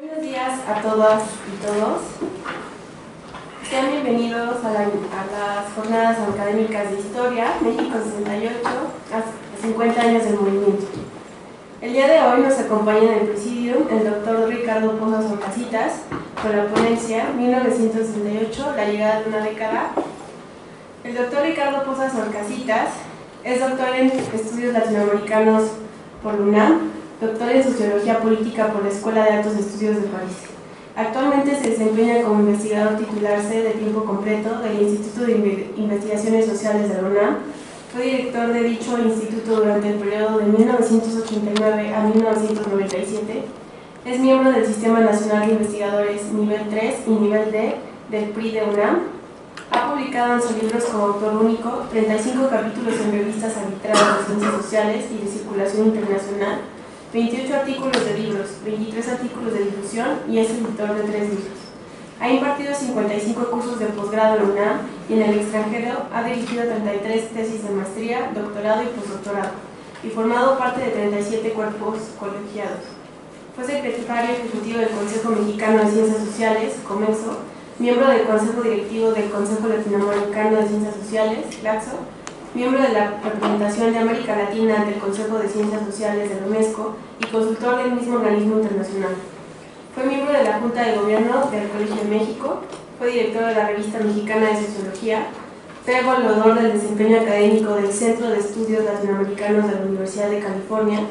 Buenos días a todas y todos. Sean bienvenidos a las jornadas académicas de Historia, México 68, a 50 años del movimiento. El día de hoy nos acompaña en el presidium el doctor Ricardo Pozas Orcasitas con la ponencia 1968, la llegada de una década. El doctor Ricardo Pozas Orcasitas es doctor en estudios latinoamericanos por la UNAM, doctor en Sociología Política por la Escuela de Altos Estudios de París. Actualmente se desempeña como investigador titularse de tiempo completo del Instituto de Investigaciones Sociales de la UNAM. Fue director de dicho instituto durante el periodo de 1989 a 1997. Es miembro del Sistema Nacional de Investigadores Nivel 3 y Nivel D del PRI de UNAM. Ha publicado en sus libros como autor único 35 capítulos en revistas arbitradas de ciencias sociales y de circulación internacional, 28 artículos de libros, 23 artículos de difusión y es editor de 3 libros. Ha impartido 55 cursos de posgrado en la UNAM y en el extranjero ha dirigido 33 tesis de maestría, doctorado y postdoctorado y formado parte de 37 cuerpos colegiados. Fue secretario ejecutivo del Consejo Mexicano de Ciencias Sociales, COMEXO, miembro del Consejo Directivo del Consejo Latinoamericano de Ciencias Sociales, CLACSO, miembro de la representación de América Latina ante el Consejo de Ciencias Sociales de la UNESCO y consultor del mismo organismo internacional. Fue miembro de la Junta de Gobierno del Colegio de México, fue director de la Revista Mexicana de Sociología, fue evaluador del desempeño académico del Centro de Estudios Latinoamericanos de la Universidad de California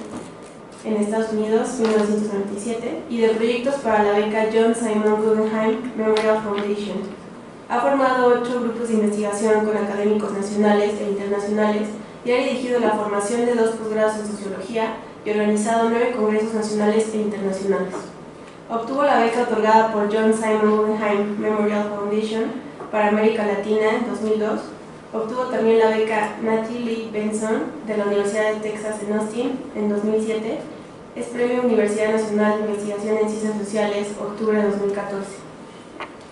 en Estados Unidos, 1997, y de proyectos para la beca John Simon Guggenheim Memorial Foundation. Ha formado 8 grupos de investigación con académicos nacionales e internacionales y ha dirigido la formación de 2 posgrados en Sociología y organizado 9 congresos nacionales e internacionales. Obtuvo la beca otorgada por John Simon Guggenheim Memorial Foundation para América Latina en 2002. Obtuvo también la beca Mattie Lee Benson de la Universidad de Texas en Austin en 2007. Es Premio Universidad Nacional de Investigación en Ciencias Sociales, octubre de 2014.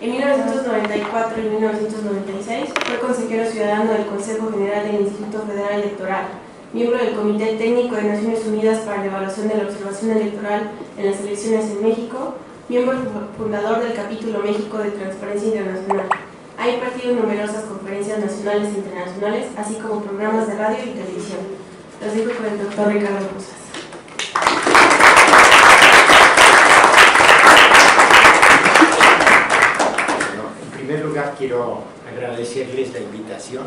En 1994 y 1996 fue consejero ciudadano del Consejo General del Instituto Federal Electoral, miembro del Comité Técnico de Naciones Unidas para la Evaluación de la Observación Electoral en las Elecciones en México, miembro fundador del Capítulo México de Transparencia Internacional. Ha impartido numerosas conferencias nacionales e internacionales, así como programas de radio y televisión. Los dejo con el doctor Ricardo Pozas. En primer lugar, quiero agradecerles la invitación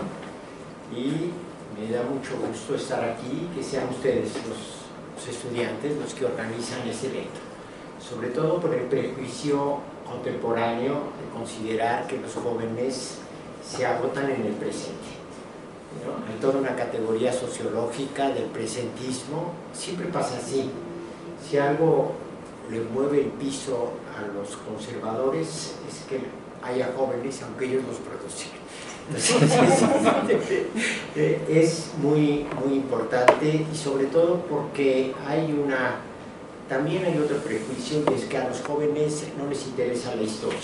y me da mucho gusto estar aquí, que sean ustedes los estudiantes los que organizan este evento, sobre todo por el prejuicio contemporáneo de considerar que los jóvenes se agotan en el presente, ¿no? Hay toda una categoría sociológica del presentismo, siempre pasa así. Si algo le mueve el piso a los conservadores es que haya jóvenes, aunque ellos los producen. Entonces, es muy importante, y sobre todo porque también hay otro prejuicio, y es que a los jóvenes no les interesa la historia.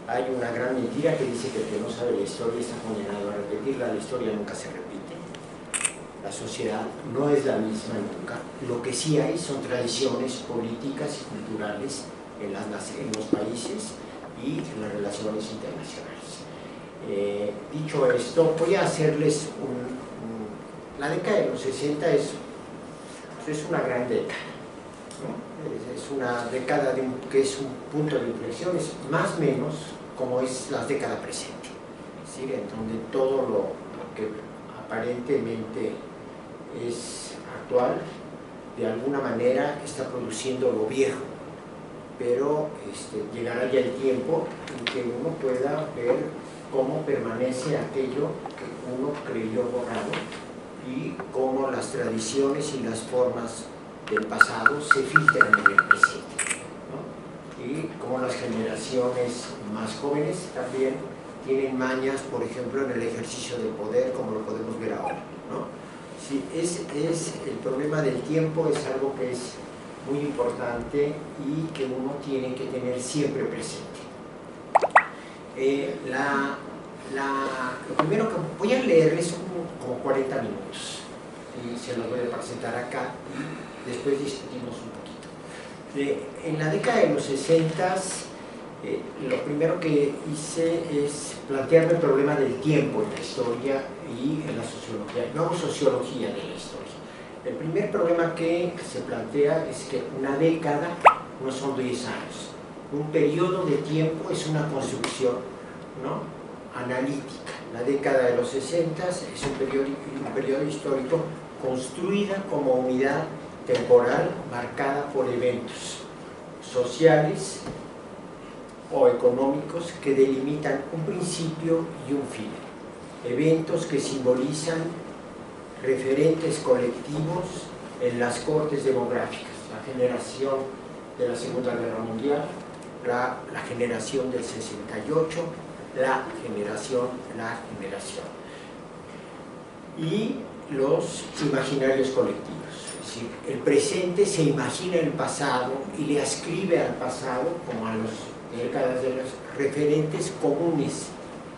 Hay una gran mentira que dice que el que no sabe la historia está condenado a repetirla. La historia nunca se repite. La sociedad no es la misma nunca. Lo que sí hay son tradiciones políticas y culturales en los países y en las relaciones internacionales. Dicho esto, voy a hacerles la década de los 60 es una gran década, ¿no? Es una década que es un punto de inflexión, es más o menos como es la década presente, es decir, en donde todo lo que aparentemente es actual, de alguna manera está produciendo lo viejo, pero llegará ya el tiempo en que uno pueda ver cómo permanece aquello que uno creyó borrado y cómo las tradiciones y las formas del pasado se filtran en el presente, ¿no? Y cómo las generaciones más jóvenes también tienen mañas, por ejemplo, en el ejercicio del poder, como lo podemos ver ahora, ¿no? Sí, el problema del tiempo es algo que es muy importante y que uno tiene que tener siempre presente. Lo primero que voy a leerles son como 40 minutos y se los voy a presentar acá y después discutimos un poquito. En la década de los 60, lo primero que hice es plantearme el problema del tiempo en la historia y en la sociología. No hago sociología de la historia. El primer problema que se plantea es que una década no son 10 años. Un periodo de tiempo es una construcción, ¿no?, analítica. La década de los 60 es un periodo histórico construida como unidad temporal marcada por eventos sociales o económicos que delimitan un principio y un fin. Eventos que simbolizan referentes colectivos en las cortes demográficas, la generación de la Segunda Guerra Mundial, la generación del 68, la generación, y los imaginarios colectivos. Es decir, el presente se imagina el pasado y le ascribe al pasado, como a las décadas de los referentes comunes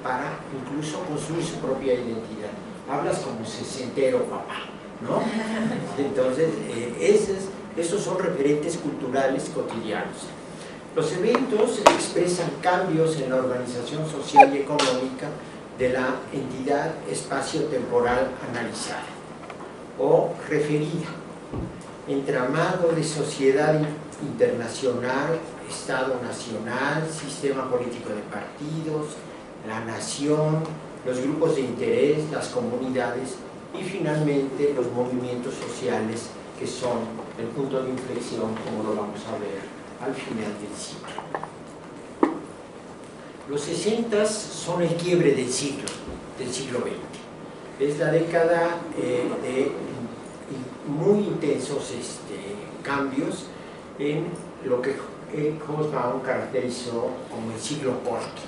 para incluso construir su propia identidad. Hablas como sesentero, papá, ¿no? Entonces, esos son referentes culturales cotidianos. Los eventos expresan cambios en la organización social y económica de la entidad espacio-temporal analizada o referida, entramado de sociedad internacional, Estado nacional, sistema político de partidos, la nación, los grupos de interés, las comunidades y finalmente los movimientos sociales, que son el punto de inflexión, como lo vamos a ver al final del ciclo. Los 60 son el quiebre del siglo XX. Es la década de muy intensos cambios en lo que Eric Hobsbawm caracterizó como el siglo corto.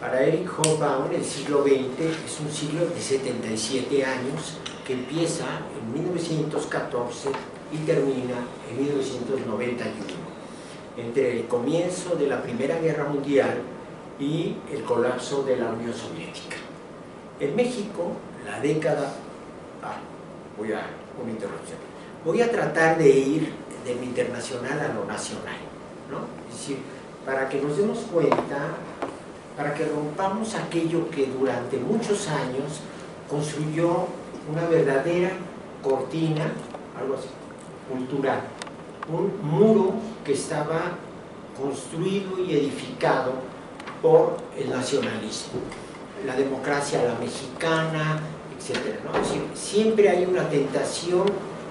Para Eric Hobsbawm el siglo XX es un siglo de 77 años que empieza en 1914 y termina en 1991, entre el comienzo de la Primera Guerra Mundial y el colapso de la Unión Soviética. En México, la década... una interrupción. Voy a tratar de ir de lo internacional a lo nacional, ¿no? Es decir, para que nos demos cuenta, para que rompamos aquello que durante muchos años construyó una verdadera cortina, algo así, cultural, un muro que estaba construido y edificado por el nacionalismo, la democracia a la mexicana, etc., ¿no? Es decir, siempre hay una tentación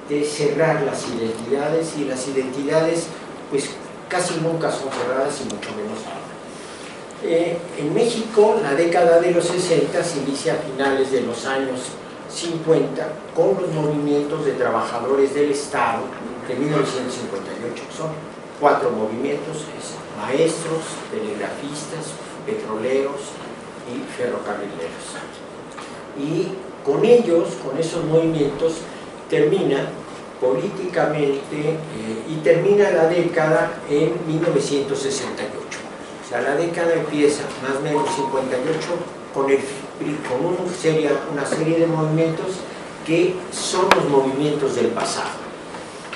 de cerrar las identidades, y las identidades pues casi nunca son cerradas y mucho menos ahora. En México, la década de los 60 se inicia a finales de los años 50 con los movimientos de trabajadores del Estado de 1958. Son 4 movimientos: maestros, telegrafistas, petroleros y ferrocarrileros. Y con ellos, con esos movimientos, termina políticamente y termina la década en 1968. O sea, la década empieza más o menos 58 con una serie de movimientos que son los movimientos del pasado,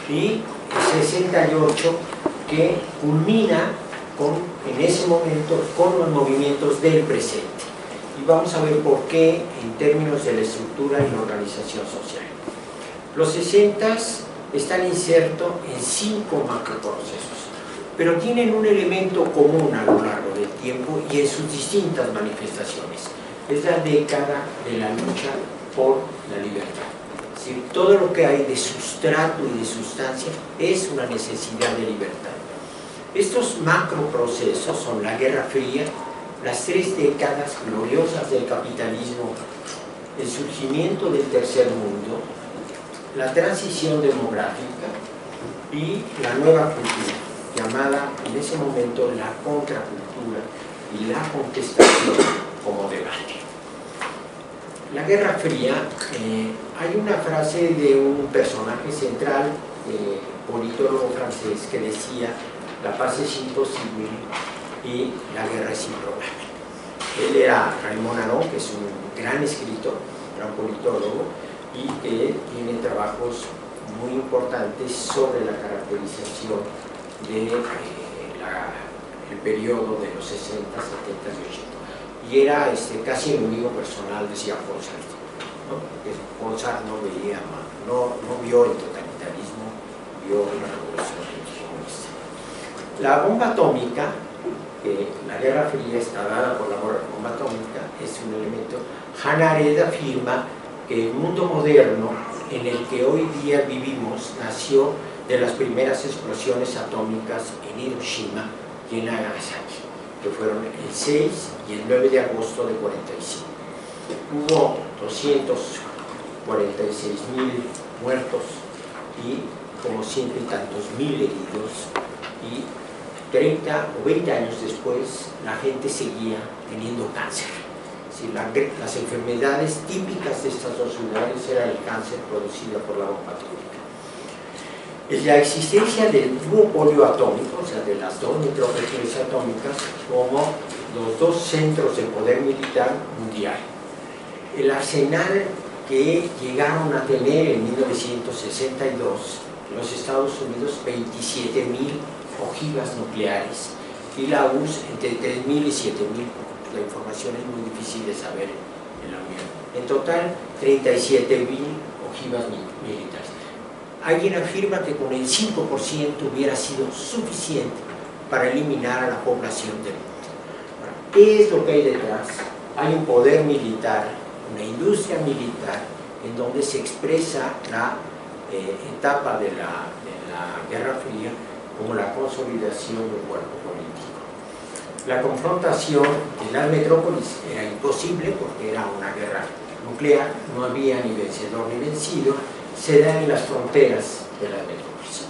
y el 68 que culmina en ese momento con los movimientos del presente. Y vamos a ver por qué en términos de la estructura y la organización social. Los 60 están insertos en 5 macroprocesos, pero tienen un elemento común a lo largo del tiempo y en sus distintas manifestaciones. Es la década de la lucha por la libertad. Es decir, todo lo que hay de sustrato y de sustancia es una necesidad de libertad. Estos macroprocesos son la Guerra Fría, las 3 décadas gloriosas del capitalismo, el surgimiento del tercer mundo, la transición demográfica y la nueva cultura, llamada en ese momento la contracultura y la contestación como debate. La Guerra Fría, hay una frase de un personaje central, politólogo francés, que decía: la paz es imposible y la guerra es improbable. Él era Raymond Aron, que es un gran escritor, un gran politólogo, y que tiene trabajos muy importantes sobre la caracterización el periodo de los 60, 70 y 80. Y era casi el enemigo personal, decía Paul Sartre, ¿no? Paul Sartre no veía, no vio el totalitarismo, vio la revolución comunista. La bomba atómica, la Guerra Fría está dada por la bomba atómica, es un elemento. Hannah Arendt afirma que el mundo moderno en el que hoy día vivimos nació de las primeras explosiones atómicas en Hiroshima y en Nagasaki, que fueron el 6 y el 9 de agosto de 45. Hubo 246.000 muertos y como ciento y tantos mil heridos, y 30 o 20 años después la gente seguía teniendo cáncer. Si las enfermedades típicas de estas dos ciudades eran el cáncer producido por la bomba atómica. La existencia del duopolio atómico, o sea, de las dos metrópolis atómicas, como los dos centros de poder militar mundial. El arsenal que llegaron a tener en 1962 los Estados Unidos, 27.000 ojivas nucleares, y la URSS entre 3.000 y 7.000. La información es muy difícil de saber en la Unión. En total, 37.000 ojivas militares. Alguien afirma que con el 5% hubiera sido suficiente para eliminar a la población del mundo. Ahora, ¿qué es lo que hay detrás? Hay un poder militar, una industria militar, en donde se expresa la etapa de la Guerra Fría como la consolidación del cuerpo político. La confrontación en las metrópolis era imposible porque era una guerra nuclear, no había ni vencedor ni vencido, se da en las fronteras de las metrópolis.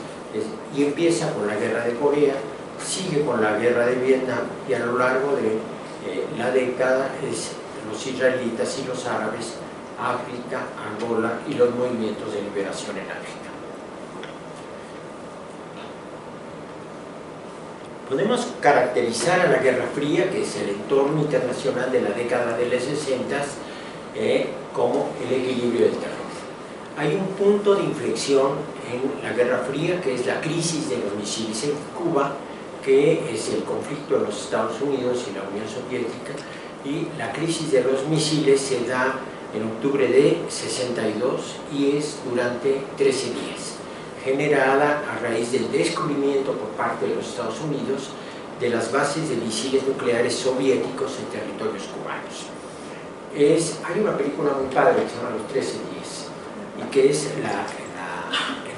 Y empieza con la guerra de Corea, sigue con la guerra de Vietnam, y a lo largo de la década es los israelitas y los árabes, África, Angola y los movimientos de liberación en África. Podemos caracterizar a la Guerra Fría, que es el entorno internacional de la década de los 60, como el equilibrio del terror. Hay un punto de inflexión en la Guerra Fría, que es la crisis de los misiles en Cuba, que es el conflicto de los Estados Unidos y la Unión Soviética, y la crisis de los misiles se da en octubre de 62 y es durante 13 días. Generada a raíz del descubrimiento por parte de los Estados Unidos de las bases de misiles nucleares soviéticos en territorios cubanos. Hay una película muy padre que se llama Los 13 días, y que es el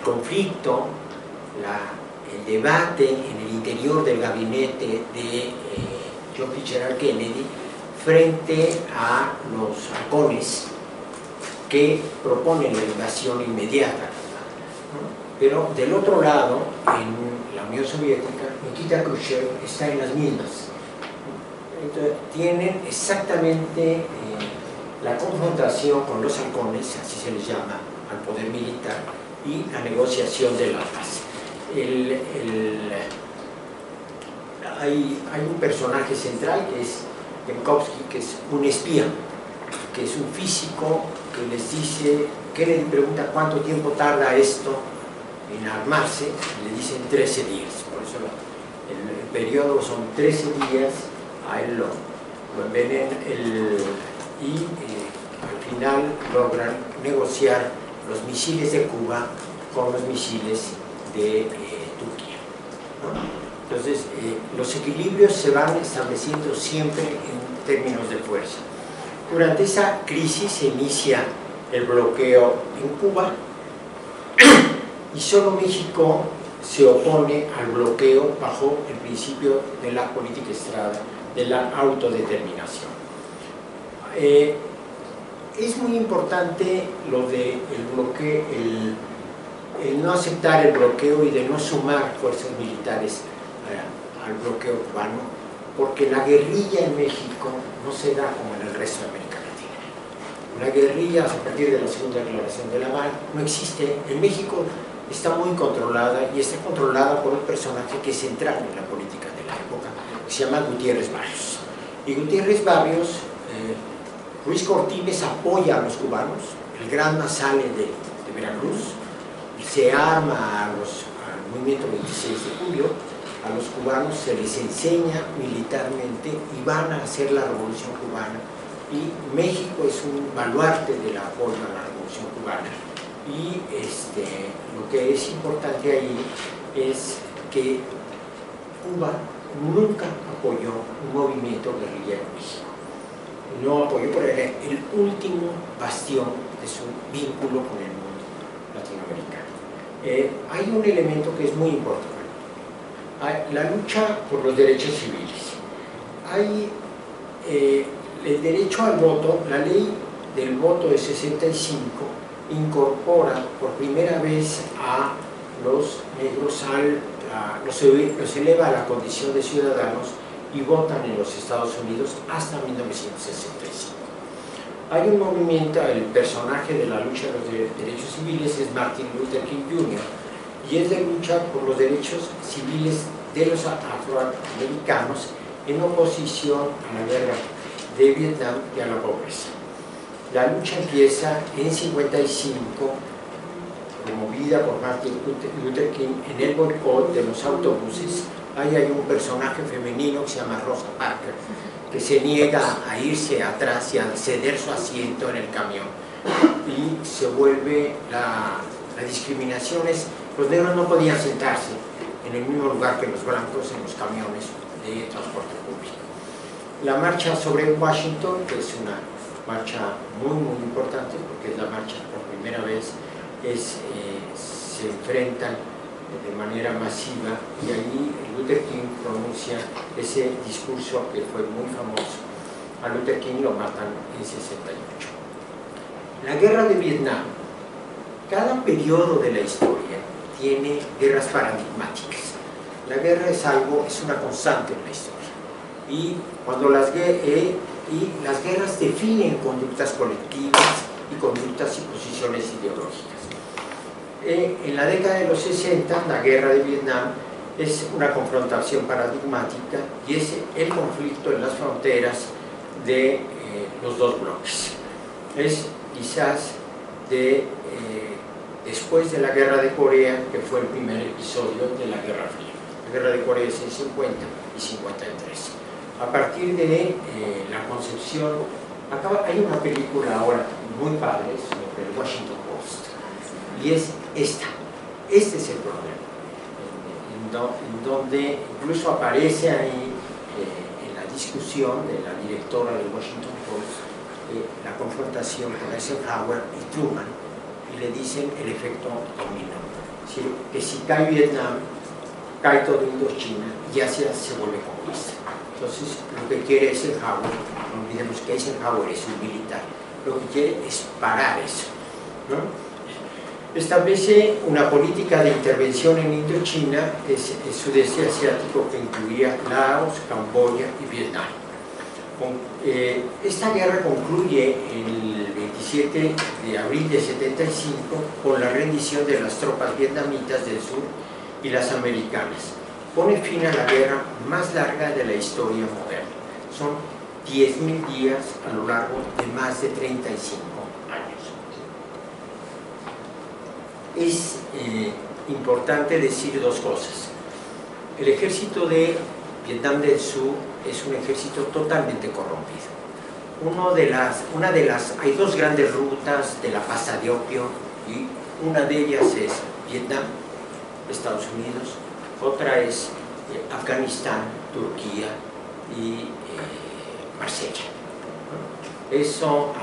conflicto, el debate en el interior del gabinete de John Fitzgerald Kennedy frente a los halcones que proponen la invasión inmediata. Pero del otro lado, en la Unión Soviética, Nikita Khrushchev está en las mismas. Entonces, tienen exactamente la confrontación con los halcones, así se les llama al poder militar, y la negociación de la paz. Hay un personaje central que es Penkovsky, que es un espía, que es un físico que les dice, Kennedy pregunta cuánto tiempo tarda esto en armarse, le dicen 13 días, por eso el periodo son 13 días, a él lo envenenan y al final logran negociar los misiles de Cuba con los misiles de Turquía, ¿no? Entonces, los equilibrios se van estableciendo siempre en términos de fuerza. Durante esa crisis se inicia el bloqueo en Cuba, y solo México se opone al bloqueo bajo el principio de la política Estrada, de la autodeterminación. Es muy importante lo de el no aceptar el bloqueo y de no sumar fuerzas militares al bloqueo cubano, porque la guerrilla en México no se da como en el resto de América Latina. La guerrilla, a partir de la segunda declaración de La Habana, no existe. En México está muy controlada, y está controlada por un personaje que es central en la política de la época, que se llama Gutiérrez Barrios. Y Gutiérrez Barrios, Ruiz Cortines apoya a los cubanos, el Granma sale de Veracruz, se arma a movimiento 26 de julio, a los cubanos se les enseña militarmente y van a hacer la revolución cubana, y México es un baluarte del apoyo a la revolución cubana. Y lo que es importante ahí es que Cuba nunca apoyó un movimiento guerrillero en México. No apoyó, pero era el último bastión de su vínculo con el mundo latinoamericano. Hay un elemento que es muy importante: la lucha por los derechos civiles. Hay el derecho al voto. La ley del voto de 65 incorpora por primera vez a los negros, los eleva a la condición de ciudadanos y votan en los Estados Unidos hasta 1965. Hay un movimiento, el personaje de la lucha de los derechos civiles es Martin Luther King Jr., y es de lucha por los derechos civiles de los afroamericanos en oposición a la guerra de Vietnam y a la pobreza. La lucha empieza en 55, promovida por Martin Luther King, en el boicot de los autobuses. Ahí hay un personaje femenino que se llama Rosa Parks, que se niega a irse atrás y a ceder su asiento en el camión, y se vuelve la discriminación. Los negros no podían sentarse en el mismo lugar que los blancos en los camiones de transporte público. La marcha sobre Washington, que es una marcha muy importante, porque es la marcha por primera vez, se enfrentan de manera masiva, y allí Luther King pronuncia ese discurso que fue muy famoso. A Luther King lo matan en 68. La guerra de Vietnam. Cada periodo de la historia tiene guerras paradigmáticas. La guerra es una constante en la historia, y cuando las guerras definen conductas colectivas y conductas y posiciones ideológicas. En la década de los 60, la guerra de Vietnam es una confrontación paradigmática, y es el conflicto en las fronteras de los dos bloques. Es quizás después de la guerra de Corea, que fue el primer episodio de la Guerra Fría. La guerra de Corea es en 50 y 53. A partir de la concepción, hay una película ahora muy padre sobre el Washington Post, y es este es el problema, en donde incluso aparece ahí en la discusión de la directora del Washington Post la confrontación con Eisenhower y Truman, y le dicen el efecto dominó. Es decir, que si cae Vietnam, cae todo Indochina y Asia se vuelve conquista. Entonces, lo que quiere Eisenhower, no olvidemos que Eisenhower es un militar, lo que quiere es parar eso, ¿no? Establece una política de intervención en Indochina, el sudeste asiático, que incluía Laos, Camboya y Vietnam. Esta guerra concluye el 27 de abril de 75 con la rendición de las tropas vietnamitas del sur y las americanas. Pone fin a la guerra más larga de la historia moderna. Son 10.000 días a lo largo de más de 35 años. Es importante decir dos cosas. El ejército de Vietnam del Sur es un ejército totalmente corrompido. Hay dos grandes rutas de la pasta de opio, y una de ellas es Vietnam, Estados Unidos, otra es Afganistán, Turquía y Marsella. Eso,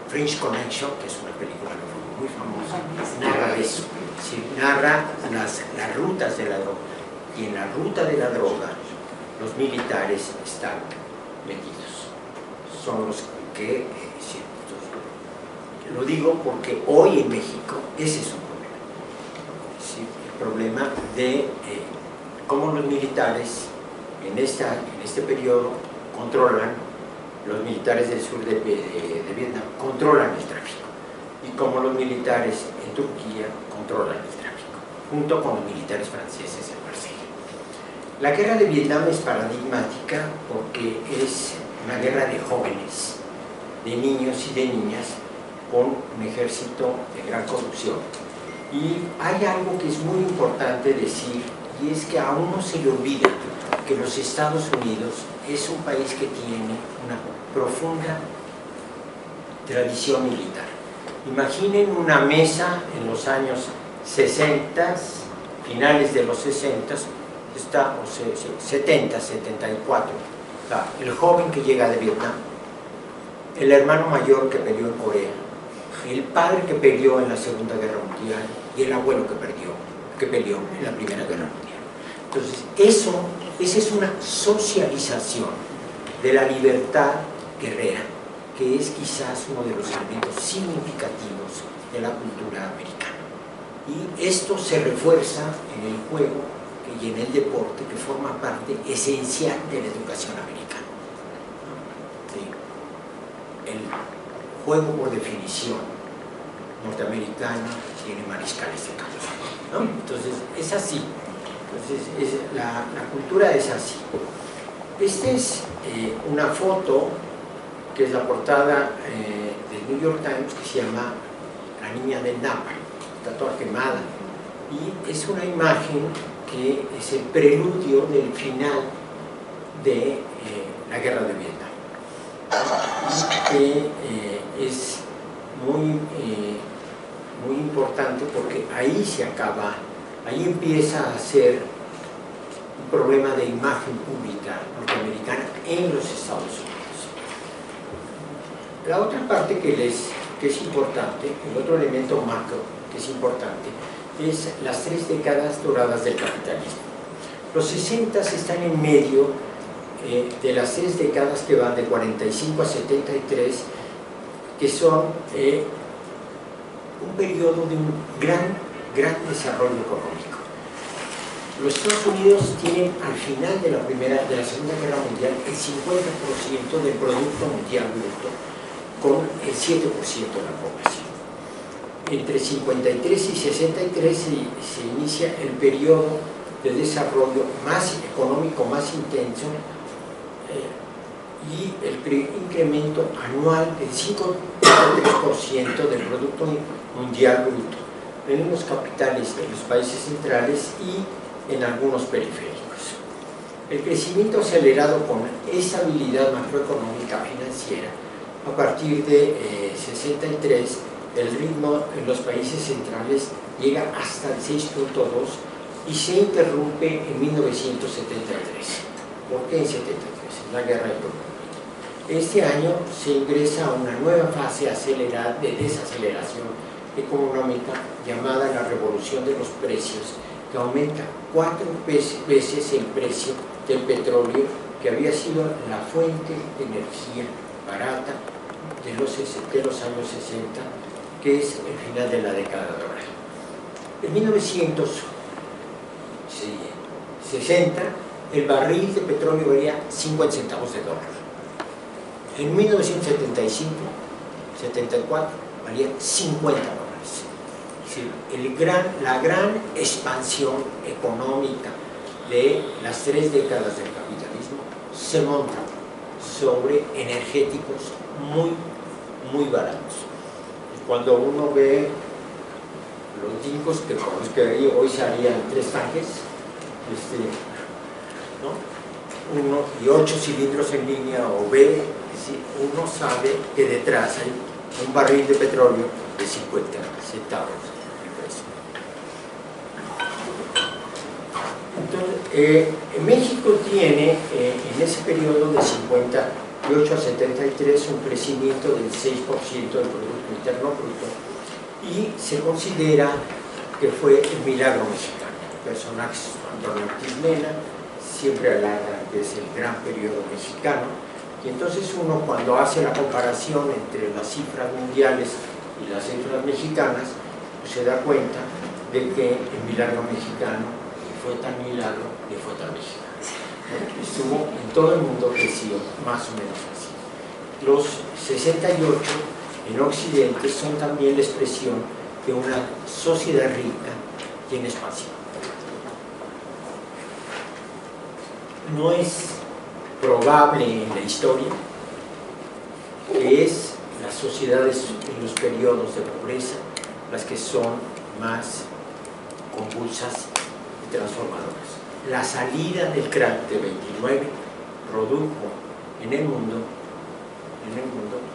French Connection, que es una película muy famosa, narra eso, narra las rutas de la droga, y en la ruta de la droga los militares están metidos, son los que lo digo porque hoy en México ese es un problema. ¿Sí? El problema de cómo los militares en este periodo controlan, los militares del sur de Vietnam controlan el tráfico, y cómo los militares en Turquía controlan el tráfico, junto con los militares franceses en Marsella. La guerra de Vietnam es paradigmática porque es una guerra de jóvenes, de niños y de niñas, con un ejército de gran corrupción, Y hay algo que es muy importante decir, y es que a uno se le olvida que los Estados Unidos es un país que tiene una profunda tradición militar. Imaginen una mesa en los años 60, finales de los 60, o 70, 74, el joven que llega de Vietnam, el hermano mayor que peleó en Corea, el padre que peleó en la Segunda Guerra Mundial y el abuelo que peleó en la Primera Guerra Mundial. Entonces, esa es una socialización de la libertad guerrera, que es quizás uno de los elementos significativos de la cultura americana. Y esto se refuerza en el juego y en el deporte, que forma parte esencial de la educación americana. Sí. El juego, por definición, norteamericano tiene mariscales de campo, ¿no? Entonces, es así. Entonces, la cultura es así. Esta es una foto que es la portada del New York Times, que se llama La niña del Napa, está toda quemada, y es una imagen que es el preludio del final de la guerra de Vietnam, y que es muy importante porque ahí se acaba, ahí empieza a ser un problema de imagen pública norteamericana en los Estados Unidos. La otra parte que es importante, el otro elemento macro que es importante, es las 3 décadas doradas del capitalismo. Los 60 están en medio de las 3 décadas que van de 45 a 73, que son un periodo de un gran desarrollo económico. Los Estados Unidos tienen al final de la Segunda Guerra Mundial el 50% del Producto Mundial Bruto, con el 7% de la población. Entre 53 y 63 se inicia el periodo de desarrollo más económico, más intenso, y el incremento anual del 5,3% del Producto Mundial Bruto en los capitales de los países centrales y en algunos periféricos. El crecimiento acelerado con estabilidad macroeconómica financiera a partir de 63, el ritmo en los países centrales llega hasta el 6,2 y se interrumpe en 1973. ¿Por qué en 73? En la guerra de Vietnam. Este año se ingresa a una nueva fase acelerada de desaceleración económica llamada la revolución de los precios, que aumenta 4 veces el precio del petróleo, que había sido la fuente de energía barata de los años 60, que es el final de la década dorada. En 1960, el barril de petróleo valía 50 centavos de dólar. En 1975, 74, valía 50 dólares. Es decir, la gran expansión económica de las 3 décadas del capitalismo se monta sobre energéticos muy baratos. Cuando uno ve los discos con los que hoy se harían 3 tanques, ¿no? 1 y 8 cilindros en línea, o ve, uno sabe que detrás hay un barril de petróleo de 50 centavos el precio. Entonces, México tiene en ese periodo de 58 a 73 un crecimiento del 6% del Producto Interno Bruto, y se considera que fue el milagro mexicano. Personajes como Antonio Ortiz Mena siempre alargan que es el gran periodo mexicano, y entonces uno, cuando hace la comparación entre las cifras mundiales y las cifras mexicanas, pues se da cuenta de que el milagro mexicano fue tan milagro que fue tan mexicano. Estuvo en todo el mundo, creció más o menos así. Los 68 en Occidente son también la expresión de una sociedad rica y en expansión. No es probable en la historia que es las sociedades en los periodos de pobreza las que son más convulsas y transformadoras. La salida del crack de 29 produjo en el mundo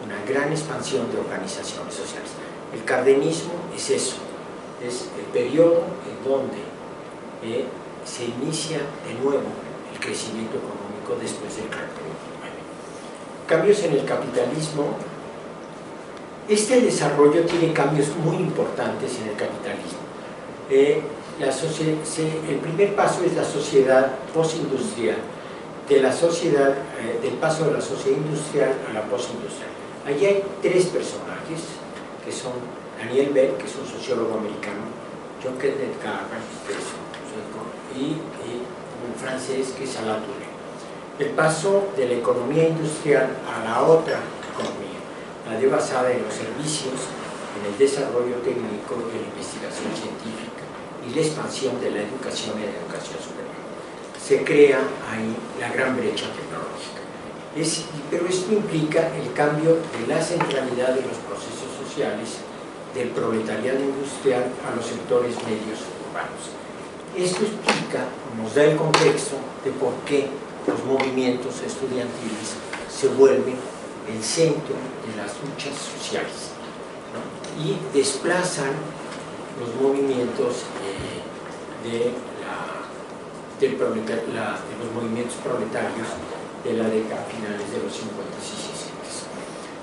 una gran expansión de organizaciones sociales. El cardenismo es eso, es el periodo en donde se inicia de nuevo el crecimiento económico después del crack de 29. Cambios en el capitalismo. Este desarrollo tiene cambios muy importantes en el capitalismo. El primer paso es la sociedad postindustrial, del paso de la sociedad industrial a la postindustrial. Allí hay tres personajes, que son Daniel Bell, que es un sociólogo americano, John Kenneth Galbraith, que es un sueco, y un francés, que es Alain Touré. El paso de la economía industrial a la otra economía, la de basada en los servicios, en el desarrollo técnico y en la investigación científica y la expansión de la educación y la educación superior. Se crea ahí la gran brecha tecnológica. Pero esto implica el cambio de la centralidad de los procesos sociales del proletariado industrial a los sectores medios urbanos. Esto explica, nos da el contexto de por qué los movimientos estudiantiles se vuelven el centro de las luchas sociales, ¿no? Y desplazan los movimientos los movimientos proletarios de la década finales de los 50 y 60.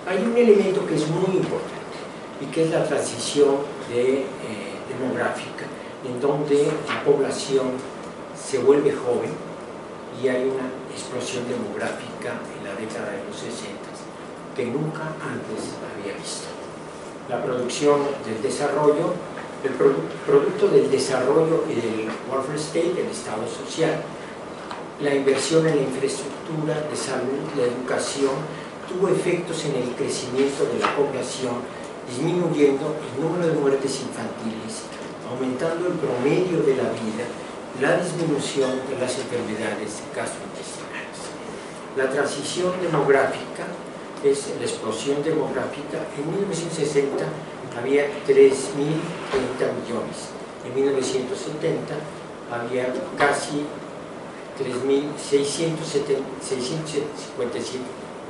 Hay un elemento que es muy importante y que es la transición demográfica, en donde la población se vuelve joven y hay una explosión demográfica en la década de los 60 que nunca antes había visto. La producción del desarrollo, el producto del desarrollo y del welfare state, del Estado social, la inversión en la infraestructura de salud, la educación, tuvo efectos en el crecimiento de la población, disminuyendo el número de muertes infantiles, aumentando el promedio de la vida, la disminución de las enfermedades gastrointestinales. La transición demográfica es la explosión demográfica. En 1960 había 3.030 millones, en 1970 había casi 3.657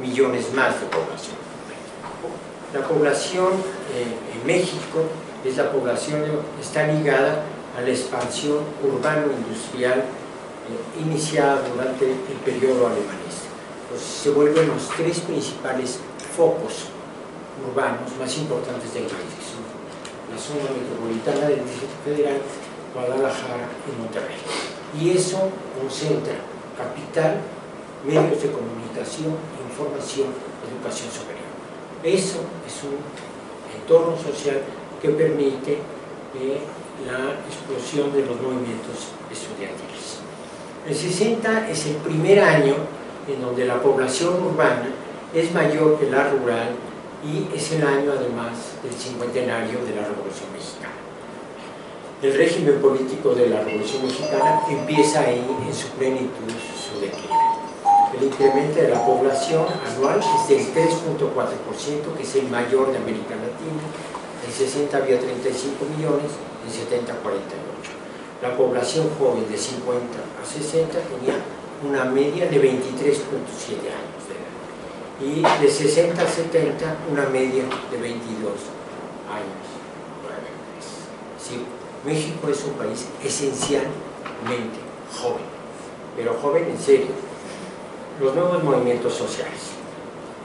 millones más de población. La población en México está ligada a la expansión urbano-industrial iniciada durante el periodo alemanista. Pues se vuelven los tres principales focos urbanos más importantes del país, que son la zona metropolitana del Distrito Federal, Guadalajara y Monterrey. Y eso concentra capital, medios de comunicación, información, educación superior. Eso es un entorno social que permite la explosión de los movimientos estudiantiles. El 60 es el primer año en donde la población urbana es mayor que la rural y es el año además del cincuentenario de la Revolución Mexicana. El régimen político de la Revolución Mexicana empieza ahí en su plenitud su declive. El incremento de la población anual es del 3.4%, que es el mayor de América Latina. En 60 había 35 millones, en 70 48. La población joven de 50 a 60 tenía una media de 23.7 años de edad. Y de 60 a 70 una media de 22 años. Es decir, México es un país esencialmente joven, pero joven en serio. Los nuevos movimientos sociales,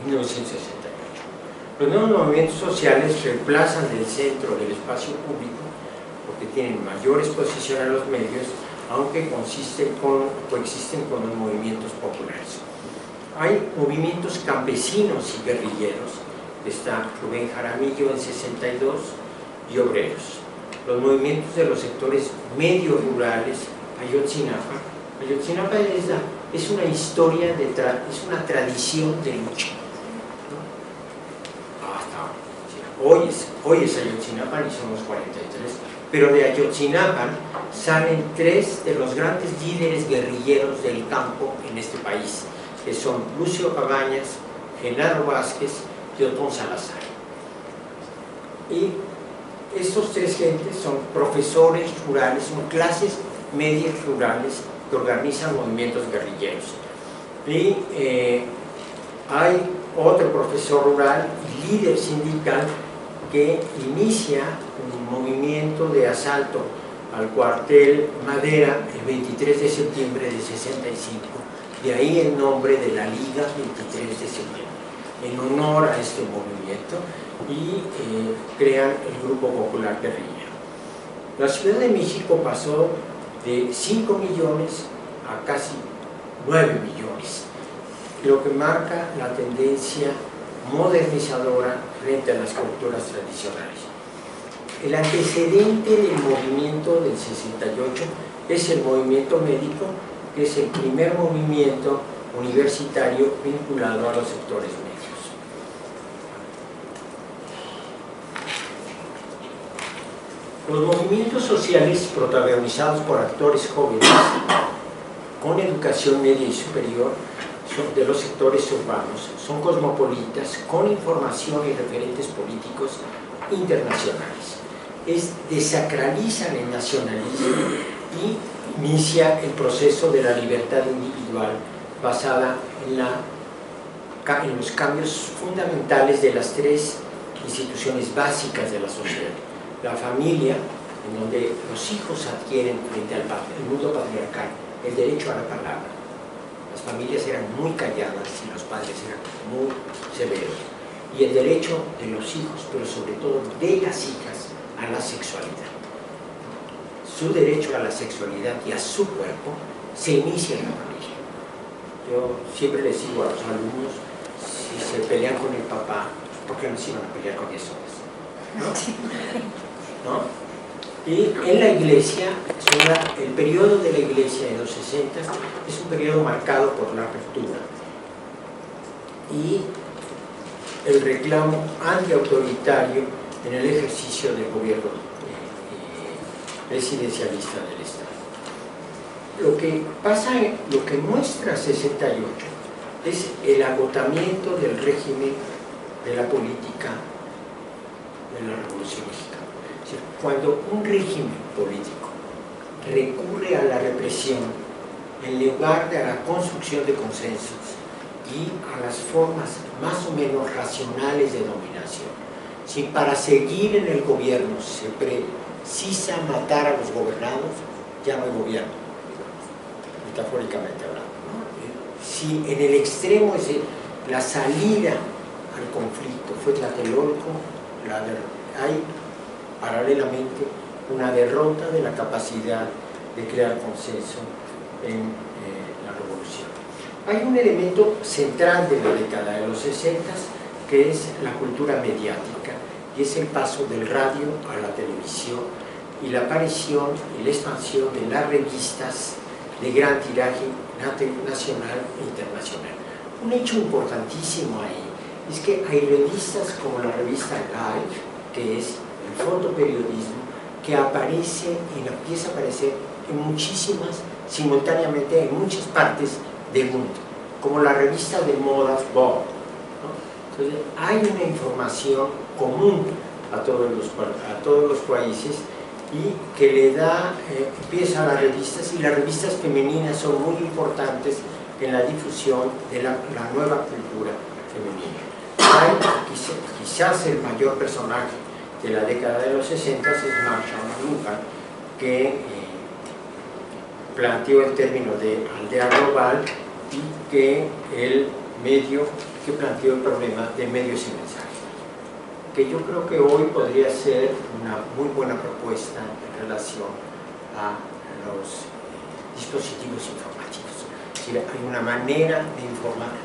1968. Los nuevos movimientos sociales reemplazan del centro del espacio público porque tienen mayor exposición a los medios, aunque coexisten con los movimientos populares. Hay movimientos campesinos y guerrilleros, está Rubén Jaramillo en 62 y obreros. Los movimientos de los sectores medio rurales, Ayotzinapa. Ayotzinapa es una historia, es una tradición de lucha, ¿no? Hasta hoy es Ayotzinapa y somos 43, pero de Ayotzinapa salen tres de los grandes líderes guerrilleros del campo en este país, que son Lucio Cabañas, Genaro Vázquez y Otón Salazar. Y estos tres gentes son profesores rurales, son clases medias rurales que organizan movimientos guerrilleros. Y hay otro profesor rural y líder sindical que inicia un movimiento de asalto al cuartel Madera el 23 de septiembre de 65. De ahí el nombre de la Liga 23 de septiembre, en honor a este movimiento, y crean el Grupo Popular Guerrillero. La Ciudad de México pasó de 5 millones a casi 9 millones, lo que marca la tendencia modernizadora frente a las culturas tradicionales. El antecedente del movimiento del 68 es el movimiento médico, que es el primer movimiento universitario vinculado a los sectores médicos. Los movimientos sociales protagonizados por actores jóvenes con educación media y superior de los sectores urbanos son cosmopolitas con información y referentes políticos internacionales. Desacralizan el nacionalismo y inicia el proceso de la libertad individual basada en los cambios fundamentales de las tres instituciones básicas de la sociedad. La familia, en donde los hijos adquieren frente al mundo patriarcal el derecho a la palabra. Las familias eran muy calladas y los padres eran muy severos. Y el derecho de los hijos, pero sobre todo de las hijas, a la sexualidad. Su derecho a la sexualidad y a su cuerpo se inicia en la familia. Yo siempre les digo a los alumnos, si se pelean con el papá, ¿por qué no se iban a pelear con 10 horas? ¿No? Y en la iglesia, el periodo de la iglesia de los 60 es un periodo marcado por la apertura y el reclamo antiautoritario en el ejercicio del gobierno presidencialista del Estado. Lo que muestra 68 es el agotamiento del régimen de la política de la Revolución Mexicana. Es decir, cuando un régimen político recurre a la represión en lugar de a la construcción de consensos y a las formas más o menos racionales de dominación, si para seguir en el gobierno se precisa matar a los gobernados, ya no hay gobierno, metafóricamente hablando, ¿no? Si en el extremo es la salida al conflicto fue Tlatelolco, hay paralelamente una derrota de la capacidad de crear consenso en la revolución. Hay un elemento central de la década de los 60 que es la cultura mediática, y es el paso del radio a la televisión y la aparición y la expansión de las revistas de gran tiraje nacional e internacional. Un hecho importantísimo ahí es que hay revistas como la revista Live, que es el fotoperiodismo, que empieza a aparecer en muchísimas, simultáneamente en muchas partes del mundo, como la revista de modas Vogue, ¿no? Entonces, hay una información común a todos los países y que le da, empieza a las revistas, y las revistas femeninas son muy importantes en la difusión de la nueva cultura femenina. Quizás el mayor personaje de la década de los 60 es Marshall McLuhan, que planteó el término de aldea global y que planteó el problema de medios y mensajes, que yo creo que hoy podría ser una muy buena propuesta en relación a los dispositivos informáticos. Es decir, hay una manera de informar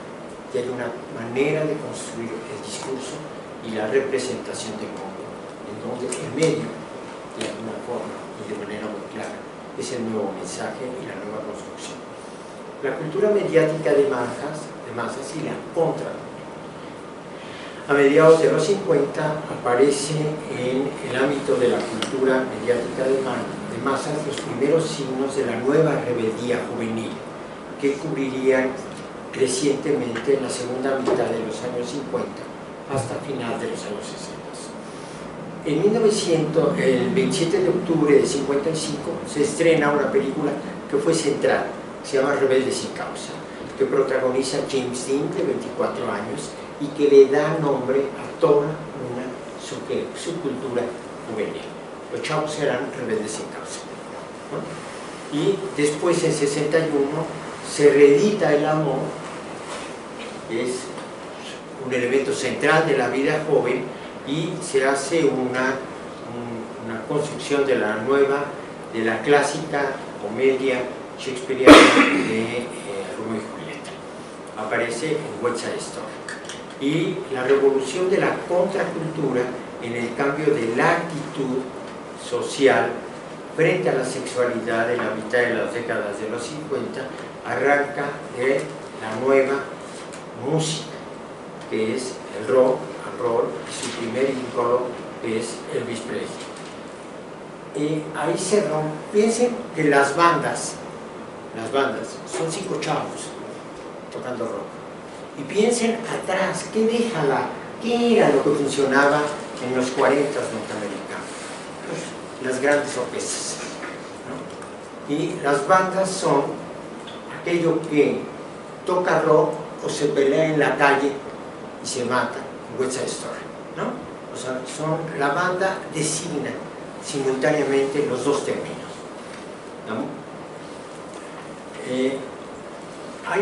y hay una manera de construir el discurso y la representación del mundo, en donde el medio, de alguna forma y de manera muy clara, es el nuevo mensaje y la nueva construcción. La cultura mediática de masas y la contra. A mediados de los 50 aparece en el ámbito de la cultura mediática de masas los primeros signos de la nueva rebeldía juvenil, que cubrirían crecientemente en la segunda mitad de los años 50 hasta final de los años 60. En 1900, el 27 de octubre de 55, se estrena una película que fue central, se llama Rebelde sin causa, que protagoniza James Dean, de 24 años, y que le da nombre a toda una subcultura juvenil. Los chavos eran rebeldes sin causa, ¿no? Y después, en 61, se reedita El amor, que es un elemento central de la vida joven, y se hace una construcción de la clásica comedia shakespeariana de Romeo y Julieta. Aparece en West Side Story. Y la revolución de la contracultura en el cambio de la actitud social frente a la sexualidad en la mitad de las décadas de los 50 arranca de la nueva música, que es el rock and roll, y su primer ícono es Elvis Presley. Y ahí se rompe. Piensen que las bandas son 5 chavos tocando rock. Y piensen atrás, ¿qué era lo que funcionaba en los 40 norteamericanos? Pues, las grandes orquestas, ¿no? Y las bandas son aquello que toca rock o se pelea en la calle y se mata, West Side Story, ¿no? O sea, la banda designa simultáneamente los dos términos, ¿no? Hay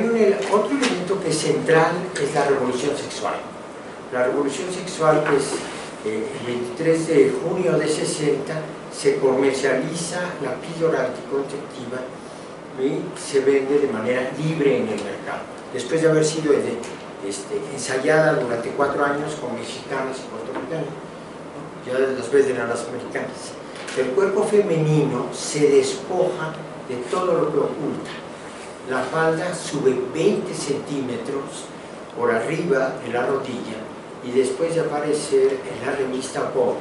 otro elemento que es central, es la revolución sexual. La revolución sexual, pues, el 23 de junio de 60 se comercializa la píldora anticonceptiva y se vende de manera libre en el mercado, después de haber sido ensayada durante 4 años con mexicanas y puertorriqueñas, ¿no? Ya las venden a las americanas. El cuerpo femenino se despoja de todo lo que oculta. La falda sube 20 centímetros por arriba de la rodilla y después de aparecer en la revista Pop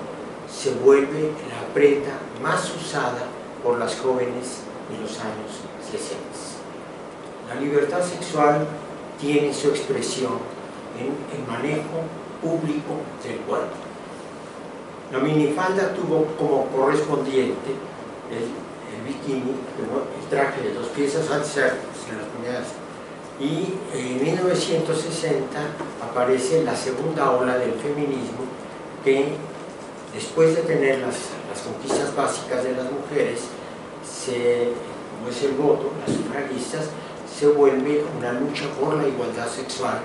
se vuelve la prenda más usada por las jóvenes en los años 60. La libertad sexual tiene su expresión en el manejo público del cuerpo. La minifalda tuvo como correspondiente el bikini, el traje de 2 piezas, antes en las primeras. Y en 1960 aparece la segunda ola del feminismo, que después de tener las conquistas básicas de las mujeres, como es el voto, las sufragistas, se vuelve una lucha por la igualdad sexual,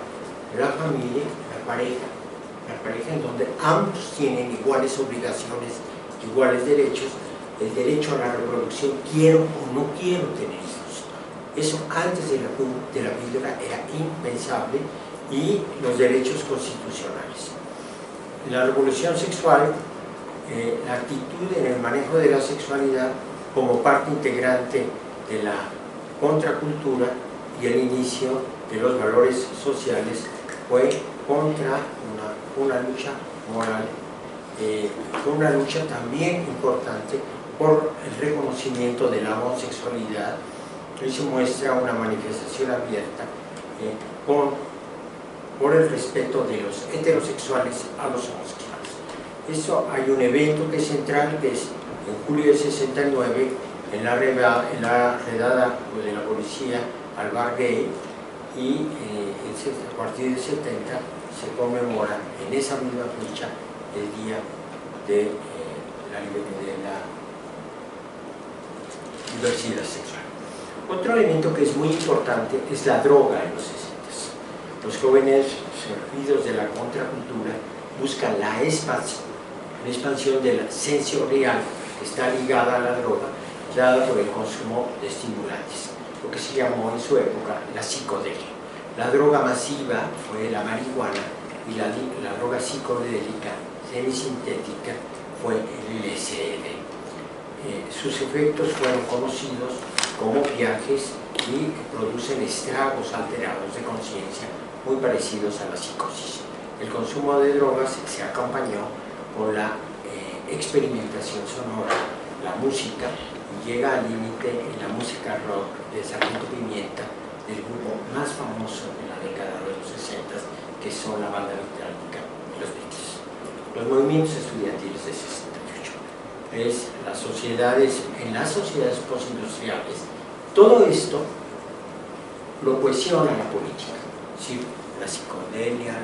la familia, la pareja en donde ambos tienen iguales obligaciones, iguales derechos, el derecho a la reproducción, quiero o no quiero tener hijos. Eso antes de la píldora era impensable, y los derechos constitucionales. La revolución sexual, la actitud en el manejo de la sexualidad como parte integrante de la contracultura y el inicio de los valores sociales fue contra una lucha moral, fue una lucha también importante por el reconocimiento de la homosexualidad. Hoy se muestra una manifestación abierta por el respeto de los heterosexuales a los homosexuales. Eso, hay un evento que es central, que es en julio de 69, en la redada de la policía al bar gay, y a partir de 70 se conmemora en esa misma fecha el Día de la diversidad sexual. Otro elemento que es muy importante es la droga en los 60. Los jóvenes servidos de la contracultura buscan la expansión de la sensorial, que está ligada a la droga, dada por el consumo de estimulantes, lo que se llamó en su época la psicodelia. La droga masiva fue la marihuana, y la droga psicodélica semisintética fue el LSD. Sus efectos fueron conocidos como viajes y producen estragos alterados de conciencia muy parecidos a la psicosis. El consumo de drogas se acompañó con la experimentación sonora, la música, y llega al límite en la música rock de Sargento Pimienta, del grupo más famoso de la década de los 60, que son la banda británica, los Beatles. los movimientos estudiantiles de 68, es las sociedades, en las sociedades postindustriales, todo esto lo cohesiona la política, ¿sí? La psicodelia,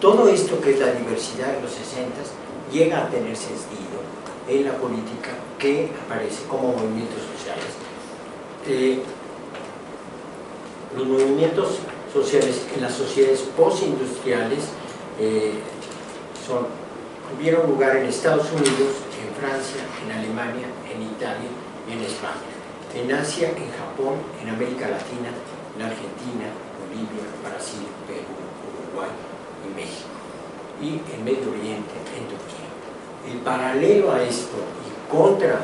todo esto que es la diversidad de los 60 llega a tener sentido en la política que aparece como movimientos sociales. Los movimientos sociales en las sociedades postindustriales tuvieron lugar en Estados Unidos, en Francia, en Alemania, en Italia y en España, en Asia, en Japón, en América Latina, en Argentina, Bolivia, Brasil, Perú, Uruguay y México, y en Medio Oriente, en Turquía. El paralelo a esto y contra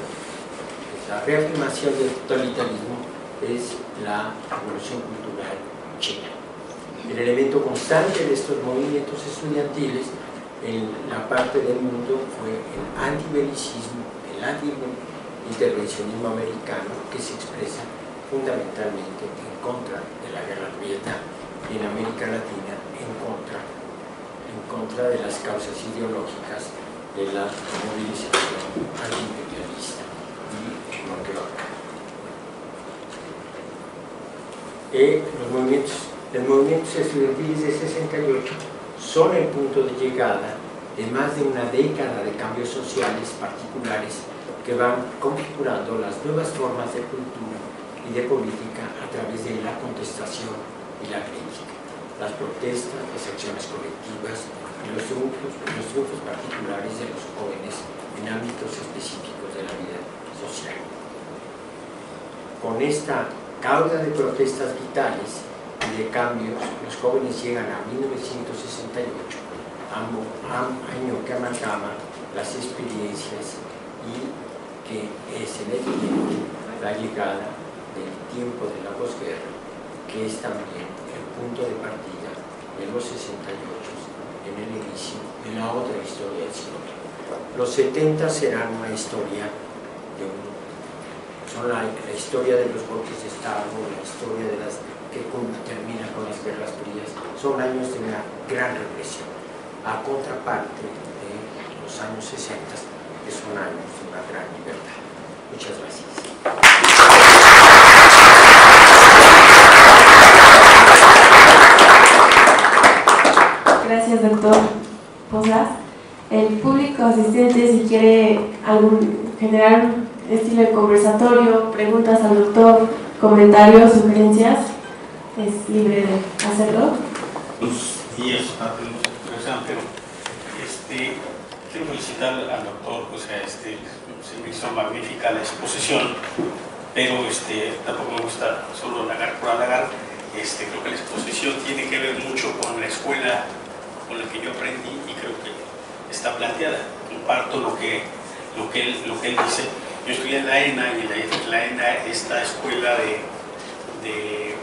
la reafirmación del totalitarismo es la revolución cultural china. El elemento constante de estos movimientos estudiantiles en la parte del mundo fue el antibelicismo, el anti-intervencionismo americano, que se expresa fundamentalmente en contra de la guerra de Vietnam, y en América Latina en contra de las causas ideológicas de la movilización antiimperialista y bloqueadora. Los movimientos estudiantiles de 68 son el punto de llegada de más de una década de cambios sociales particulares que van configurando las nuevas formas de cultura y de política a través de la contestación y la crítica, las protestas, las acciones colectivas y los triunfos particulares de los jóvenes en ámbitos específicos de la vida social. Con esta cauda de protestas vitales y de cambios, los jóvenes llegan a 1968, año que amalgama las experiencias y que es el equilibrio, la llegada del tiempo de la posguerra, que es también el punto de partida de los 68 en el inicio de la otra historia del siglo. Los 70 serán una historia son la historia de los golpes de Estado, la historia de las que termina con las guerras frías, son años de una gran represión, a contraparte de los años 60, que son años de una gran libertad. Muchas gracias. Gracias, doctor Posas. El público asistente, si quiere generar un estilo de conversatorio, preguntas al doctor, comentarios, sugerencias, es libre de hacerlo. Buenos días a todos, pero quiero felicitar al doctor, se me hizo magnífica la exposición, pero tampoco me gusta solo halagar por halagar. Creo que la exposición tiene que ver mucho con la escuela con la que yo aprendí y creo que está planteada. Comparto lo que él dice. Yo estudié en la ENA y en la ENA, esta escuela del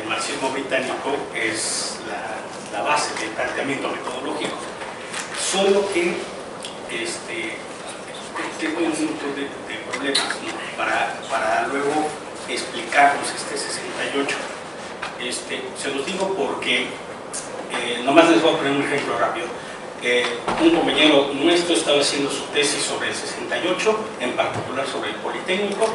marxismo británico es la base del planteamiento metodológico. Solo que tengo un montón de problemas, ¿no? para luego explicarnos 68. Se los digo porque nomás les voy a poner un ejemplo rápido. Un compañero nuestro estaba haciendo su tesis sobre el 68, en particular sobre el Politécnico,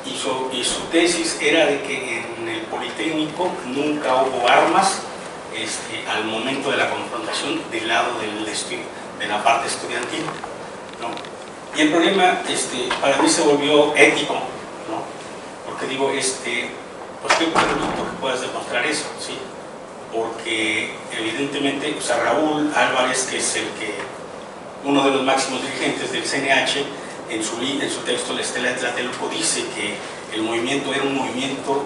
y su tesis era de que en el Politécnico nunca hubo armas al momento de la confrontación del lado de la parte estudiantil, ¿no? Y el problema para mí se volvió ético, ¿no? Porque digo, pues qué producto que puedas demostrar eso, ¿sí? Porque evidentemente, Raúl Álvarez, que es uno de los máximos dirigentes del CNH, en su texto La Estela de Tlatelolco dice que el movimiento era un movimiento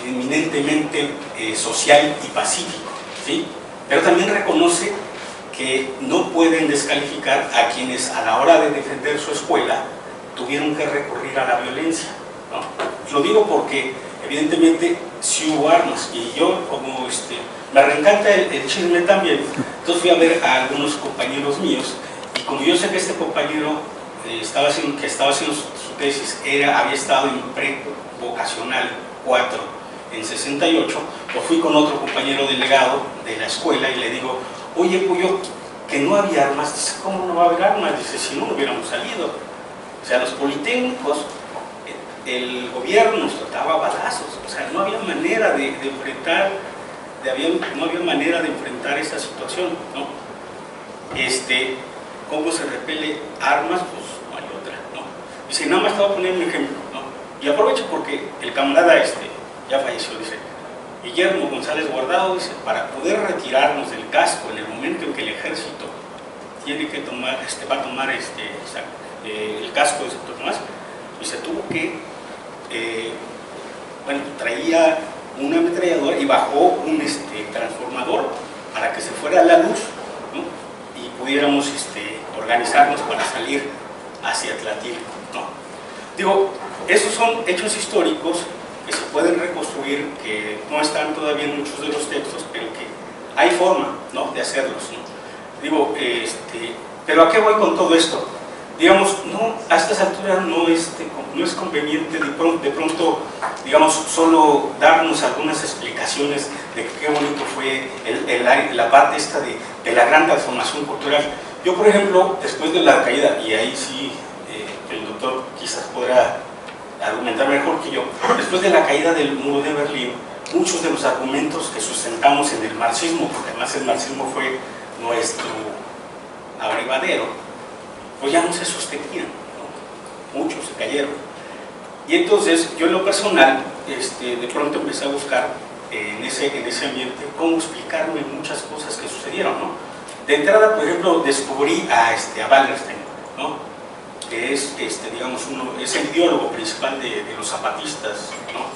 eminentemente social y pacífico, ¿sí? Pero también reconoce que no pueden descalificar a quienes a la hora de defender su escuela tuvieron que recurrir a la violencia, ¿no? Lo digo porque evidentemente sí hubo armas y yo como me reencanta el chisme también, entonces fui a ver a algunos compañeros míos y como yo sé que este compañero estaba haciendo su tesis, había estado en pre-vocacional 4 en 68, pues fui con otro compañero delegado de la escuela y le digo, oye Puyo, que no había armas. Dice, ¿cómo no va a haber armas? Dice, si no hubiéramos salido. O sea, los politécnicos, el gobierno nos trataba a balazos, o sea, no había manera de enfrentar, no había manera de enfrentar esa situación, ¿no? ¿Cómo se repele armas? Pues no hay otra, ¿no? Dice, nada más te voy a poner un ejemplo, ¿no? Y aprovecho porque el camarada ya falleció, dice, Guillermo González Guardado, dice, para poder retirarnos del casco en el momento en que el ejército tiene que tomar, va a tomar el casco de Santo Tomás, y se tuvo que, traía una ametralladora y bajó un transformador para que se fuera la luz, ¿no? Y pudiéramos organizarnos para salir hacia Tlatilco, ¿no? Digo, esos son hechos históricos que se pueden reconstruir, que no están todavía en muchos de los textos, pero que hay forma, ¿no?, de hacerlos, ¿no? Digo, pero ¿a qué voy con todo esto? Digamos, no, a estas alturas no es conveniente de pronto, digamos, solo darnos algunas explicaciones de qué bonito fue la parte esta de la gran transformación cultural. Yo, por ejemplo, después de la caída, y ahí sí el doctor quizás podrá argumentar mejor que yo, después de la caída del muro de Berlín, muchos de los argumentos que sustentamos en el marxismo, porque además el marxismo fue nuestro abrevadero, pues ya no se sostenían, ¿no? Muchos se cayeron. Y entonces yo en lo personal, de pronto empecé a buscar en ese ambiente cómo explicarme muchas cosas que sucedieron, ¿no? De entrada, por ejemplo, descubrí a Wallerstein, ¿no?, que es, digamos, es el ideólogo principal de los zapatistas, ¿no?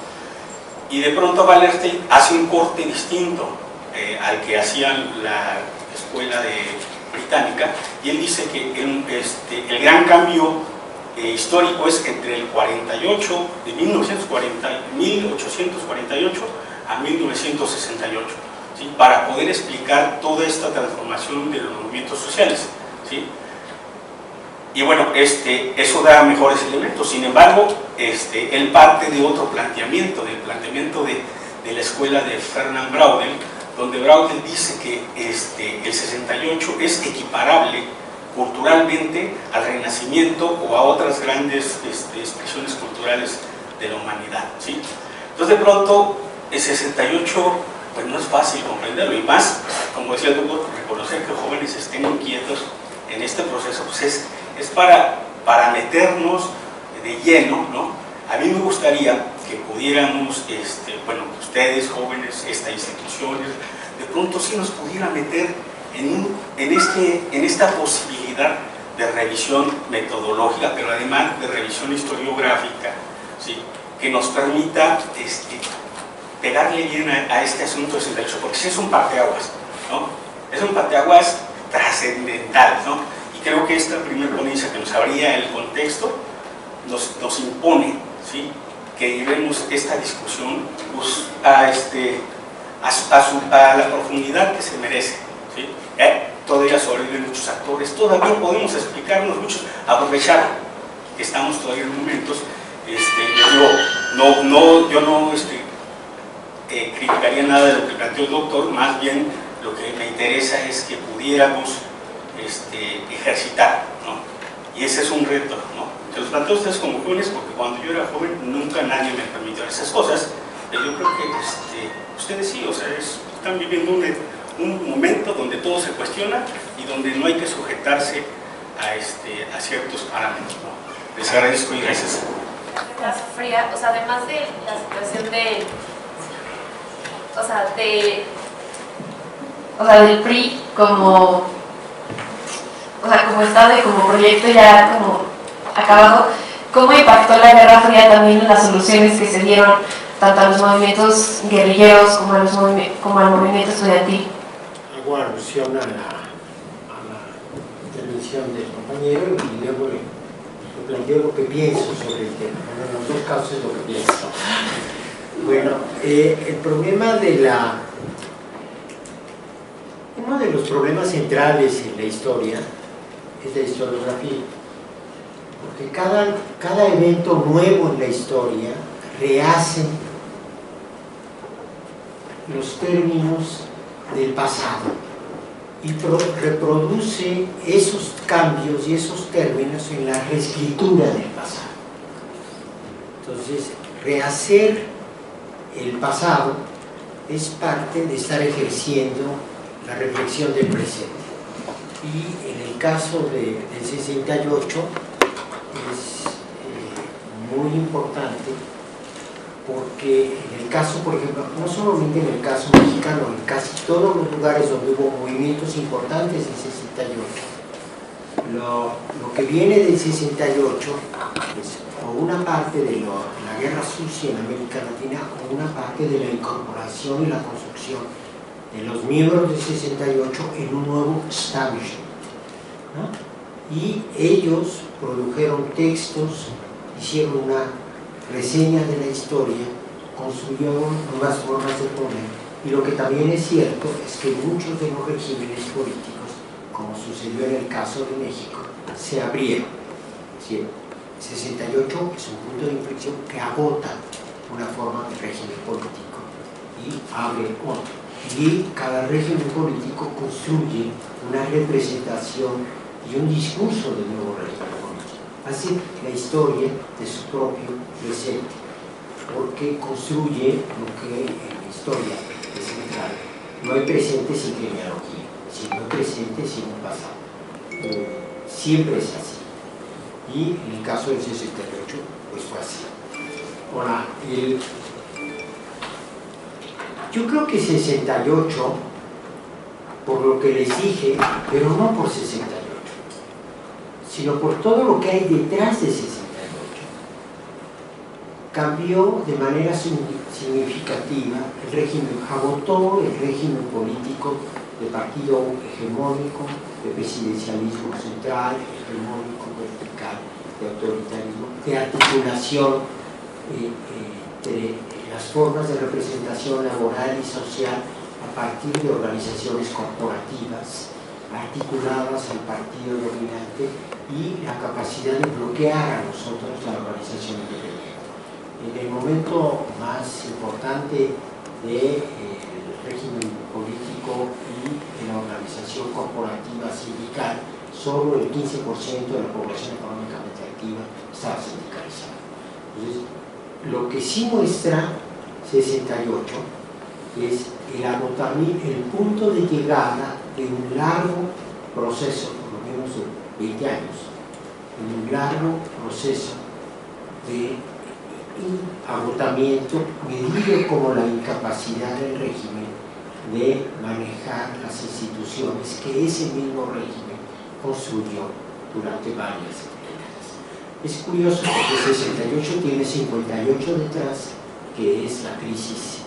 Y de pronto Wallerstein hace un corte distinto al que hacían la escuela británica, y él dice que el gran cambio histórico es entre el 48, de 1848 a 1968, ¿sí?, para poder explicar toda esta transformación de los movimientos sociales, ¿sí? Y bueno, eso da mejores elementos. Sin embargo, él parte de otro planteamiento, del planteamiento de la escuela de Fernand Braudel, donde Braudel dice que el 68 es equiparable culturalmente al Renacimiento o a otras grandes expresiones culturales de la humanidad, ¿sí? Entonces, de pronto, el 68 pues no es fácil comprenderlo, y más, como decía el doctor, reconocer que jóvenes estén inquietos en este proceso, pues es para meternos de lleno, ¿no? A mí me gustaría que pudiéramos, ustedes jóvenes, estas instituciones, de pronto sí nos pudiera meter en esta posibilidad de revisión metodológica, pero además de revisión historiográfica, ¿sí?, que nos permita pegarle bien a este asunto de 68, porque sí es un parteaguas, ¿no? Es un parteaguas trascendental, ¿no? Y creo que esta primera ponencia que nos abría el contexto nos impone, ¿sí?, que llevemos esta discusión pues, a la profundidad que se merece, ¿sí? Todavía sobreviven muchos actores, todavía podemos explicarnos muchos, aprovechar que estamos todavía en momentos, yo no criticaría nada de lo que planteó el doctor, más bien lo que me interesa es que pudiéramos ejercitar, ¿no? Y ese es un reto, ¿no? Que los planteo a ustedes como jóvenes, porque cuando yo era joven nunca nadie me permitió esas cosas, pero yo creo que ustedes sí, o sea, están viviendo un momento donde todo se cuestiona y donde no hay que sujetarse a ciertos parámetros, ¿no? Les agradezco y gracias. Fría, o sea, además de la situación del PRI como Estado y como proyecto ya como acabado, ¿cómo impactó la Guerra Fría también en las soluciones que se dieron tanto a los movimientos guerrilleros como al movimiento estudiantil? Hago alusión a la intervención del compañero y luego le planteo lo que pienso sobre el tema. Bueno, en los dos casos es lo que pienso. Bueno, el problema uno de los problemas centrales en la historia es la historiografía, porque cada evento nuevo en la historia rehace los términos del pasado. y reproduce esos cambios y esos términos en la reescritura del pasado. Entonces, rehacer el pasado es parte de estar ejerciendo la reflexión del presente. Y en el caso del 68 es muy importante porque en el caso, por ejemplo, no solamente en el caso mexicano, en casi todos los lugares donde hubo movimientos importantes en 68, lo que viene del 68 es o una parte de la guerra sucia en América Latina o una parte de la incorporación y la construcción de los miembros del 68 en un nuevo establishment, ¿no? Y ellos produjeron textos, hicieron una reseña de la historia, construyeron nuevas formas de poder, y lo que también es cierto es que muchos de los regímenes políticos, como sucedió en el caso de México, se abrieron. Es decir, 68 es un punto de inflexión que agota una forma de régimen político y abre otro. Y cada régimen político construye una representación y un discurso del nuevo régimen político. Hace la historia de su propio presente, porque construye lo que en la historia es central. No hay presente sin genealogía, no hay presente sin un pasado. Siempre es así. Y en el caso del 68, pues fue así. Ahora, yo creo que 68, por lo que les dije, pero no por 68, sino por todo lo que hay detrás de 68, cambió de manera significativa el régimen, agotó el régimen político de partido hegemónico, de presidencialismo central, hegemónico, vertical, de autoritarismo, de articulación de las formas de representación laboral y social a partir de organizaciones corporativas articuladas al partido dominante y la capacidad de bloquear a nosotros la organización independiente. En el momento más importante del régimen político y de la organización corporativa sindical, solo el 15% de la población económicamente activa estaba sindicalizada. Entonces, lo que sí muestra 68 es el agotamiento, el punto de llegada de un largo proceso, por lo menos de 20 años, en un largo proceso de agotamiento medido como la incapacidad del régimen de manejar las instituciones que ese mismo régimen construyó durante varias décadas. Es curioso porque 68 tiene 58 detrás, que es la crisis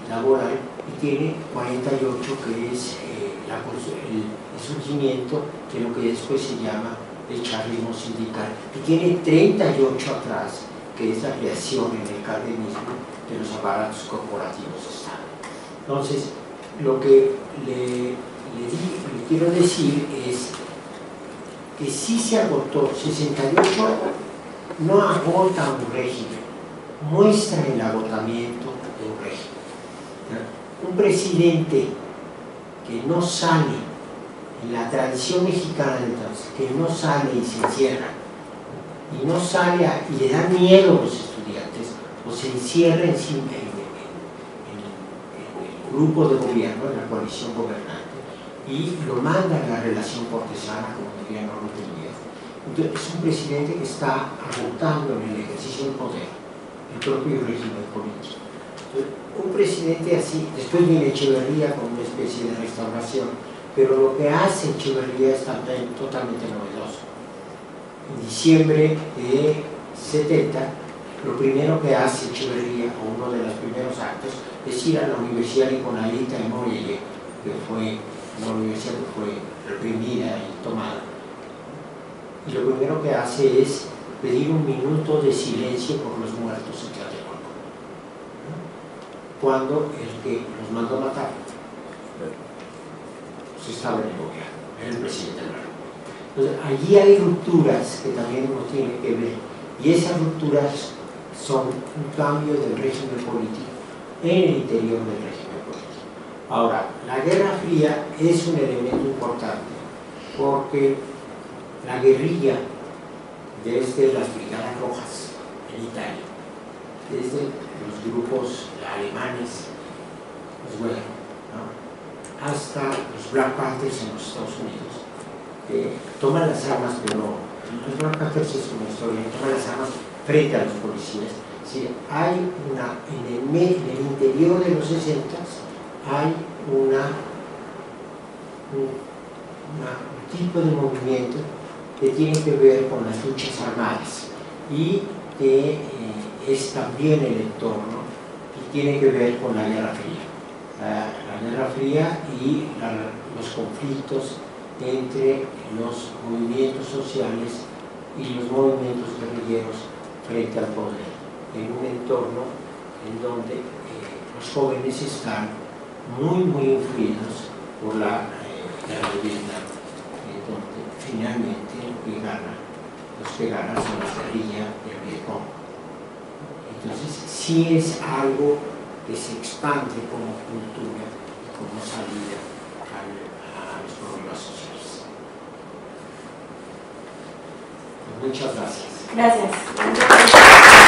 laboral, y tiene 48 que es el surgimiento de lo que después se llama el charlismo sindical, y tiene 38 atrás, que es la creación en el cardenismo de los aparatos corporativos de Estado. Entonces, lo que le quiero decir es que sí se agotó. 68 no agota un régimen, muestra el agotamiento de un régimen. Un presidente que no sale, en la tradición mexicana entonces, que no sale y se encierra, y no sale y le da miedo a los estudiantes, o se encierra en el grupo de gobierno, en la coalición gobernante, y lo manda a la relación cortesana, como diría Norberto Díaz. Entonces es un presidente que está agotando en el ejercicio del poder el propio régimen político. Entonces, un presidente así, después viene Echeverría con una especie de restauración, pero lo que hace Echeverría es también totalmente novedoso. En diciembre de 70, lo primero que hace Echeverría, o uno de los primeros actos, es ir a la Universidad Liconalita en Morelia, que fue una universidad que fue reprimida y tomada. Y lo primero que hace es pedir un minuto de silencio por los muertos en Tlatelolco, ¿no? Cuando el que los mandó a matar pues estaba en el gobierno, era el presidente de la República. Entonces, allí hay rupturas que también uno tiene que ver, y esas rupturas son un cambio del régimen político en el interior del régimen político. Ahora, la Guerra Fría es un elemento importante porque la guerrilla desde las Brigadas Rojas en Italia, desde los grupos alemanes, pues bueno, ¿no?, hasta los Black Panthers en los Estados Unidos, toman las armas, pero los Black Panthers es una historia, toman las armas frente a los policías. Sí, hay en el interior de los 60 hay un tipo de movimiento que tiene que ver con las luchas armadas y que es también el entorno y tiene que ver con la Guerra Fría. La Guerra Fría y los conflictos entre los movimientos sociales y los movimientos guerrilleros frente al poder, en un entorno en donde los jóvenes están muy influidos por la guerra de Vietnam, donde finalmente los que ganan son la guerrilla del Vietcong. Entonces sí es algo que se expande como cultura y como salida a los problemas sociales. Muchas gracias. Gracias.